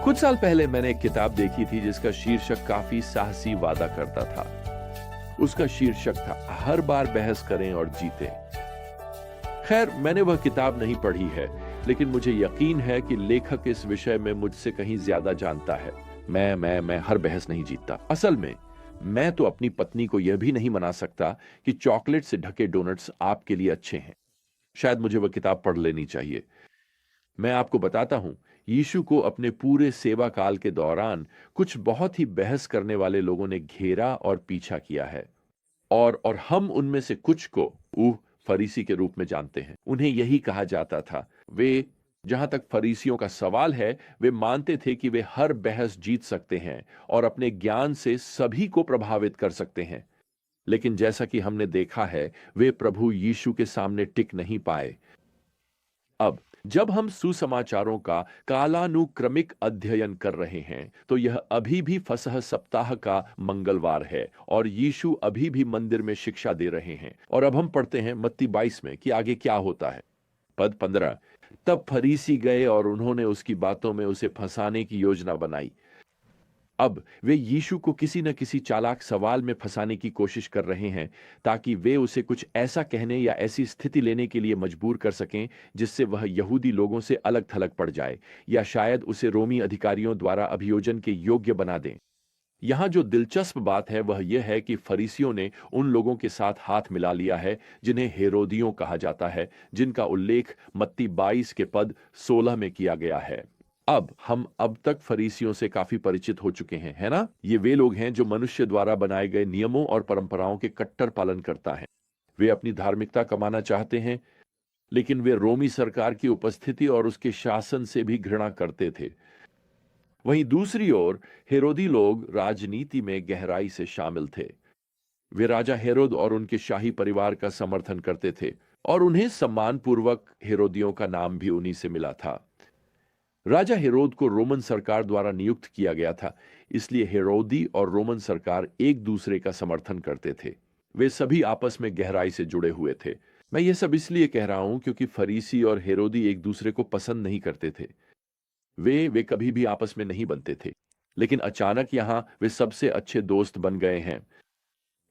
कुछ साल पहले मैंने एक किताब देखी थी जिसका शीर्षक काफी साहसी वादा करता था। उसका शीर्षक था हर बार बहस करें और जीतें। खैर, मैंने वह किताब नहीं पढ़ी है, लेकिन मुझे यकीन है कि लेखक इस विषय में मुझसे कहीं ज्यादा जानता है। मैं हर बहस नहीं जीतता। असल में मैं तो अपनी पत्नी को यह भी नहीं मना सकता कि चॉकलेट से ढके डोनट्स आपके लिए अच्छे हैं। शायद मुझे वह किताब पढ़ लेनी चाहिए। मैं आपको बताता हूं, यीशु को अपने पूरे सेवा काल के दौरान कुछ बहुत ही बहस करने वाले लोगों ने घेरा और पीछा किया है। और हम उनमें से कुछ को फरीसी के रूप में जानते हैं। उन्हें यही कहा जाता था। वे, जहां तक फरीसियों का सवाल है, वे मानते थे कि वे हर बहस जीत सकते हैं और अपने ज्ञान से सभी को प्रभावित कर सकते हैं। लेकिन जैसा कि हमने देखा है, वे प्रभु यीशु के सामने टिक नहीं पाए। अब जब हम सुसमाचारों का कालानुक्रमिक अध्ययन कर रहे हैं, तो यह अभी भी फसह सप्ताह का मंगलवार है और यीशु अभी भी मंदिर में शिक्षा दे रहे हैं। और अब हम पढ़ते हैं मत्ती 22 में कि आगे क्या होता है। पद 15। तब फरीसी गए और उन्होंने उसकी बातों में उसे फंसाने की योजना बनाई। अब वे यीशु को किसी न किसी चालाक सवाल में फंसाने की कोशिश कर रहे हैं, ताकि वे उसे कुछ ऐसा कहने या ऐसी स्थिति लेने के लिए मजबूर कर सकें जिससे वह यहूदी लोगों से अलग थलग पड़ जाए, या शायद उसे रोमी अधिकारियों द्वारा अभियोजन के योग्य बना दें। यहां जो दिलचस्प बात है वह यह है कि फरीसियों ने उन लोगों के साथ हाथ मिला लिया है जिन्हें हेरोदियों कहा जाता है, जिनका उल्लेख मत्ती 22 के पद 16 में किया गया है। अब तक फरीसियों से काफी परिचित हो चुके हैं, है ना? ये वे लोग हैं जो मनुष्य द्वारा बनाए गए नियमों और परंपराओं के कट्टर पालन करता है। वे अपनी धार्मिकता कमाना चाहते हैं, लेकिन वे रोमी सरकार की उपस्थिति और उसके शासन से भी घृणा करते थे। वहीं दूसरी ओर हेरोदी लोग राजनीति में गहराई से शामिल थे। वे राजा हेरोद और उनके शाही परिवार का समर्थन करते थे, और उन्हें सम्मानपूर्वक हेरोदियों का नाम भी उन्हीं से मिला था। राजा हेरोद को रोमन सरकार द्वारा नियुक्त किया गया था, इसलिए हेरोदी और रोमन सरकार एक दूसरे का समर्थन करते थे। वे सभी आपस में गहराई से जुड़े हुए थे। मैं ये सब इसलिए कह रहा हूं क्योंकि फरीसी और हेरोदी एक दूसरे को पसंद नहीं करते थे। वे कभी भी आपस में नहीं बनते थे, लेकिन अचानक यहां वे सबसे अच्छे दोस्त बन गए हैं।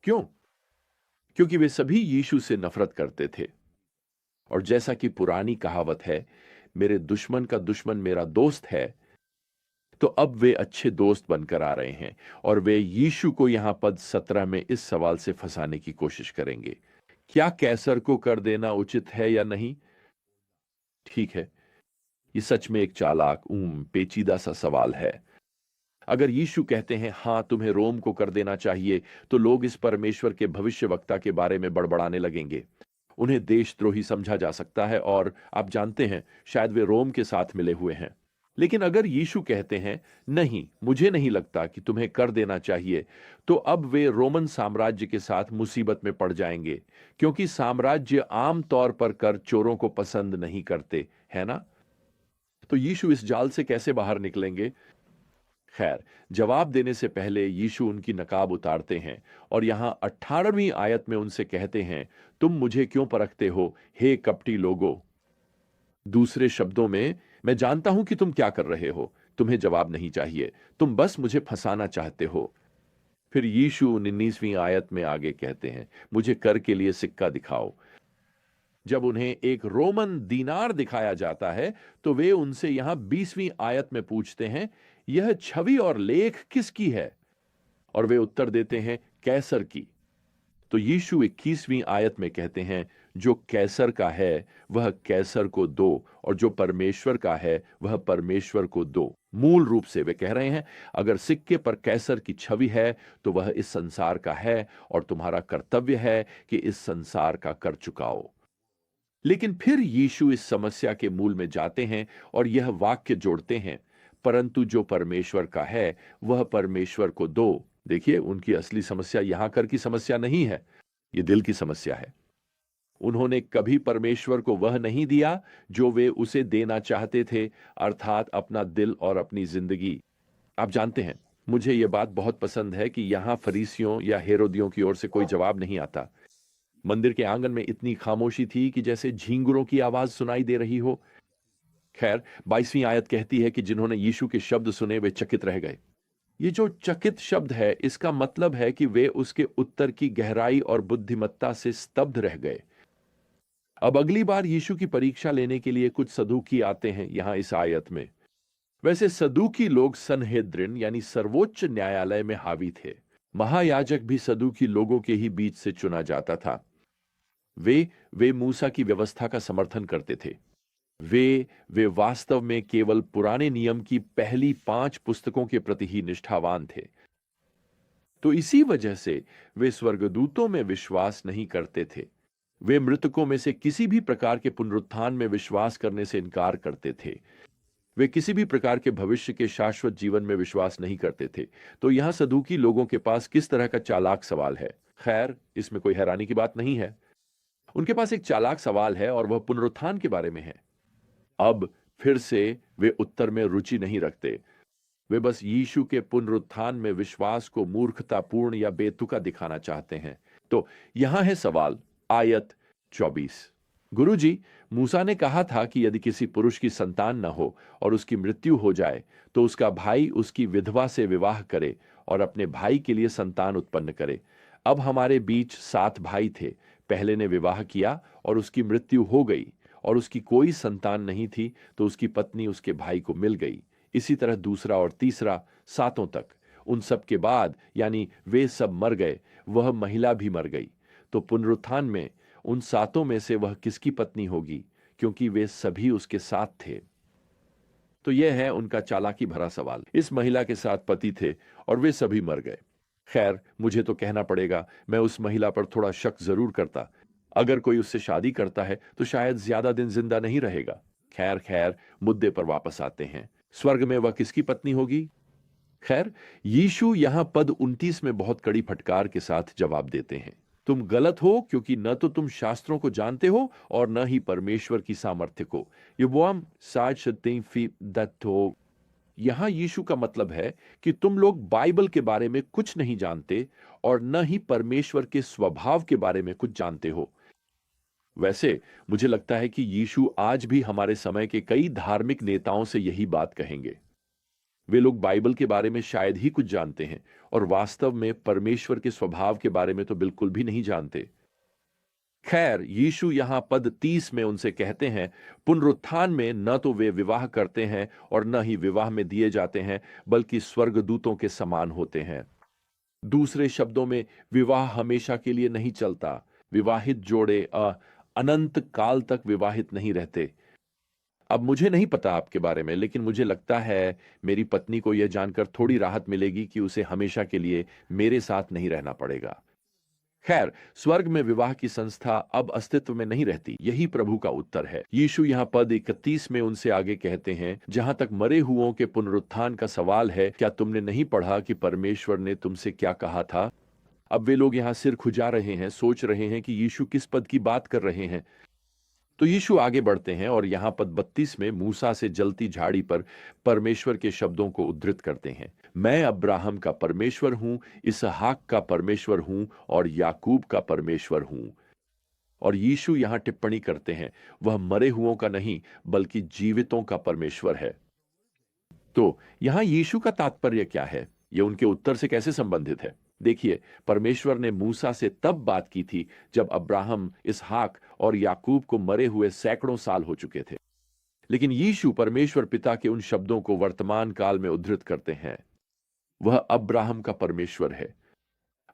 क्यों? क्योंकि वे सभी यीशु से नफरत करते थे। और जैसा कि पुरानी कहावत है, मेरे दुश्मन का दुश्मन मेरा दोस्त है, तो अब वे अच्छे दोस्त बनकर आ रहे हैं और वे यीशु को यहां पद 17 में इस सवाल से फंसाने की कोशिश करेंगे। क्या कैसर को कर देना उचित है या नहीं? ठीक है, ये सच में एक चालाक, पेचीदा सा सवाल है। अगर यीशु कहते हैं हां, तुम्हें रोम को कर देना चाहिए, तो लोग इस परमेश्वर के भविष्यवक्ता के बारे में बड़बड़ाने लगेंगे। उन्हें देशद्रोही समझा जा सकता है, और आप जानते हैं, शायद वे रोम के साथ मिले हुए हैं। लेकिन अगर यीशु कहते हैं नहीं, मुझे नहीं लगता कि तुम्हें कर देना चाहिए, तो अब वे रोमन साम्राज्य के साथ मुसीबत में पड़ जाएंगे, क्योंकि साम्राज्य आम तौर पर कर चोरों को पसंद नहीं करते, है ना? तो यीशु इस जाल से कैसे बाहर निकलेंगे? खैर, जवाब देने से पहले यीशु उनकी नकाब उतारते हैं और यहां 18वीं आयत में उनसे कहते हैं, तुम मुझे क्यों परखते हो, हे कपटी लोगो? दूसरे शब्दों में, मैं जानता हूं कि तुम क्या कर रहे हो। तुम्हें जवाब नहीं चाहिए, तुम बस मुझे फंसाना चाहते हो। फिर यीशु 19वीं आयत में आगे कहते हैं, मुझे कर के लिए सिक्का दिखाओ। जब उन्हें एक रोमन दीनार दिखाया जाता है, तो वे उनसे यहां 20वीं आयत में पूछते हैं, यह छवि और लेख किसकी है? और वे उत्तर देते हैं, कैसर की। तो यीशु 21वीं आयत में कहते हैं, जो कैसर का है वह कैसर को दो, और जो परमेश्वर का है वह परमेश्वर को दो। मूल रूप से वे कह रहे हैं, अगर सिक्के पर कैसर की छवि है तो वह इस संसार का है, और तुम्हारा कर्तव्य है कि इस संसार का कर चुकाओ। लेकिन फिर यीशु इस समस्या के मूल में जाते हैं और यह वाक्य जोड़ते हैं, परंतु जो परमेश्वर का है वह परमेश्वर को दो। देखिए, उनकी असली समस्या यहां कर की समस्या नहीं है, यह दिल की समस्या है। उन्होंने कभी परमेश्वर को वह नहीं दिया जो वे उसे देना चाहते थे, अर्थात अपना दिल और अपनी जिंदगी। आप जानते हैं, मुझे यह बात बहुत पसंद है कि यहां फरीसियों या हेरोदियों की ओर से कोई जवाब नहीं आता। मंदिर के आंगन में इतनी खामोशी थी कि जैसे झींगुरों की आवाज सुनाई दे रही हो। खैर 22वीं आयत कहती है कि जिन्होंने यीशु के शब्द सुने वे चकित रह गए। ये जो चकित शब्द है, इसका मतलब है कि वे उसके उत्तर की गहराई और बुद्धिमत्ता से स्तब्ध रह गए। अब अगली बार यीशु की परीक्षा लेने के लिए कुछ सदूकी आते हैं यहां इस आयत में। वैसे सदूकी लोग सनहेद्रिन यानी सर्वोच्च न्यायालय में हावी थे। महायाजक भी सदूकी लोगों के ही बीच से चुना जाता था। वे मूसा की व्यवस्था का समर्थन करते थे। वे वास्तव में केवल पुराने नियम की पहली 5 पुस्तकों के प्रति ही निष्ठावान थे। तो इसी वजह से वे स्वर्गदूतों में विश्वास नहीं करते थे। वे मृतकों में से किसी भी प्रकार के पुनरुत्थान में विश्वास करने से इनकार करते थे। वे किसी भी प्रकार के भविष्य के शाश्वत जीवन में विश्वास नहीं करते थे। तो यहां सदूकी लोगों के पास किस तरह का चालाक सवाल है? खैर, इसमें कोई हैरानी की बात नहीं है। उनके पास एक चालाक सवाल है और वह पुनरुत्थान के बारे में है। अब फिर से वे उत्तर में रुचि नहीं रखते। वे बस यीशु के पुनरुत्थान में विश्वास को मूर्खतापूर्ण या बेतुका दिखाना चाहते हैं। तो यहां है सवाल, आयत 24। गुरुजी, मूसा ने कहा था कि यदि किसी पुरुष की संतान न हो और उसकी मृत्यु हो जाए तो उसका भाई उसकी विधवा से विवाह करे और अपने भाई के लिए संतान उत्पन्न करे। अब हमारे बीच 7 भाई थे। पहले ने विवाह किया और उसकी मृत्यु हो गई और उसकी कोई संतान नहीं थी, तो उसकी पत्नी उसके भाई को मिल गई। इसी तरह दूसरा और तीसरा, 7 तक। उन सब के बाद यानी वे सब मर गए, वह महिला भी मर गई। तो पुनरुत्थान में उन 7 में से वह किसकी पत्नी होगी, क्योंकि वे सभी उसके साथ थे? तो यह है उनका चालाकी भरा सवाल। इस महिला के साथ पति थे और वे सभी मर गए। खैर, मुझे तो कहना पड़ेगा, मैं उस महिला पर थोड़ा शक जरूर करता। अगर कोई उससे शादी करता है तो शायद ज्यादा दिन जिंदा नहीं रहेगा। खैर खैर, मुद्दे पर वापस आते हैं। स्वर्ग में वह किसकी पत्नी होगी? खैर, यीशु यहां पद 29 में बहुत कड़ी फटकार के साथ जवाब देते हैं। तुम गलत हो, क्योंकि न तो तुम शास्त्रों को जानते हो और न ही परमेश्वर की सामर्थ्य को। युवाम साज फी दत्तो। यहां यीशु का मतलब है कि तुम लोग बाइबल के बारे में कुछ नहीं जानते और न ही परमेश्वर के स्वभाव के बारे में कुछ जानते हो। वैसे मुझे लगता है कि यीशु आज भी हमारे समय के कई धार्मिक नेताओं से यही बात कहेंगे। वे लोग बाइबल के बारे में शायद ही कुछ जानते हैं और वास्तव में परमेश्वर के स्वभाव के बारे में तो बिल्कुल भी नहीं जानते। खैर, यीशु यहां पद 30 में उनसे कहते हैं, पुनरुत्थान में न तो वे विवाह करते हैं और न ही विवाह में दिए जाते हैं, बल्कि स्वर्गदूतों के समान होते हैं। दूसरे शब्दों में, विवाह हमेशा के लिए नहीं चलता। विवाहित जोड़े अनंत काल तक विवाहित नहीं रहते। अब मुझे नहीं पता आपके बारे में, लेकिन मुझे लगता है मेरी पत्नी को यह जानकर थोड़ी राहत मिलेगी कि उसे हमेशा के लिए मेरे साथ नहीं रहना पड़ेगा। खैर, स्वर्ग में विवाह की संस्था अब अस्तित्व में नहीं रहती। यही प्रभु का उत्तर है। यीशु यहां पद 31 में उनसे आगे कहते हैं, जहां तक मरे हुओं के पुनरुत्थान का सवाल है, क्या तुमने नहीं पढ़ा कि परमेश्वर ने तुमसे क्या कहा था? अब वे लोग यहां सिर खुजा रहे हैं, सोच रहे हैं कि यीशु किस पद की बात कर रहे हैं। तो यीशु आगे बढ़ते हैं और यहां पद 32 में मूसा से जलती झाड़ी पर परमेश्वर के शब्दों को उद्धृत करते हैं। मैं अब्राहम का परमेश्वर हूं, इसहाक का परमेश्वर हूं और याकूब का परमेश्वर हूं। और यीशु यहां टिप्पणी करते हैं, वह मरे हुओं का नहीं बल्कि जीवितों का परमेश्वर है। तो यहां यीशु का तात्पर्य क्या है? यह उनके उत्तर से कैसे संबंधित है? देखिए, परमेश्वर ने मूसा से तब बात की थी जब अब्राहम, इसहाक और याकूब को मरे हुए सैकड़ों साल हो चुके थे। लेकिन यीशु परमेश्वर पिता के उन शब्दों को वर्तमान काल में उद्धृत करते हैं। वह अब्राहम का परमेश्वर है।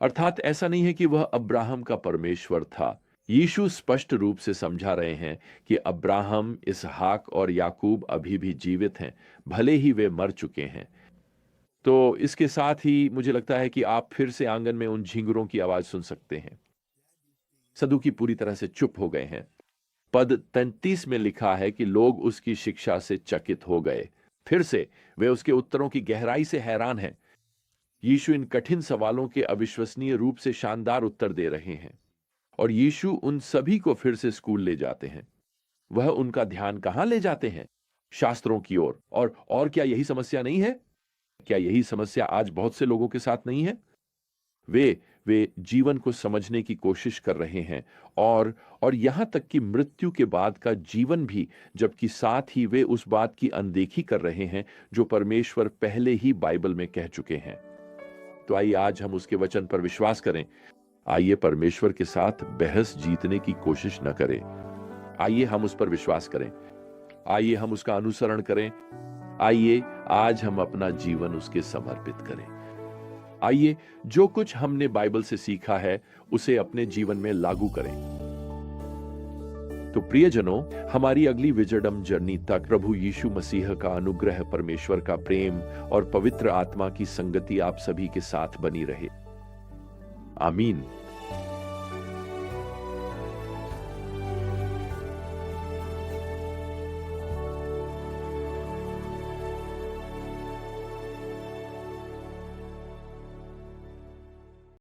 अर्थात ऐसा नहीं है कि वह अब्राहम का परमेश्वर था। यीशु स्पष्ट रूप से समझा रहे हैं कि अब्राहम, इसहाक और याकूब अभी भी जीवित हैं, भले ही वे मर चुके हैं। तो इसके साथ ही मुझे लगता है कि आप फिर से आंगन में उन झिंगुरों की आवाज सुन सकते हैं। सदूकी पूरी तरह से चुप हो गए हैं। पद 33 में लिखा है कि लोग उसकी शिक्षा से चकित हो गए। फिर से वे उसके उत्तरों की गहराई से हैरान हैं। यीशु इन कठिन सवालों के अविश्वसनीय रूप से शानदार उत्तर दे रहे हैं और यीशु उन सभी को फिर से स्कूल ले जाते हैं। वह उनका ध्यान कहां ले जाते हैं? शास्त्रों की ओर। और क्या यही समस्या नहीं है? क्या यही समस्या आज बहुत से लोगों के साथ नहीं है? वे वे जीवन को समझने की कोशिश कर रहे हैं और यहां तक कि मृत्यु के बाद का जीवन भी, जबकि साथ ही वे उस बात की अनदेखी कर रहे हैं जो परमेश्वर पहले ही बाइबल में कह चुके हैं। तो आइए आज हम उसके वचन पर विश्वास करें। आइए परमेश्वर के साथ बहस जीतने की कोशिश न करें। आइए हम उस पर विश्वास करें। आइए हम उसका अनुसरण करें। आइए आज हम अपना जीवन उसके समर्पित करें। आइए जो कुछ हमने बाइबल से सीखा है उसे अपने जीवन में लागू करें। तो प्रियजनों, हमारी अगली विजडम जर्नी तक प्रभु यीशु मसीह का अनुग्रह, परमेश्वर का प्रेम और पवित्र आत्मा की संगति आप सभी के साथ बनी रहे। आमीन।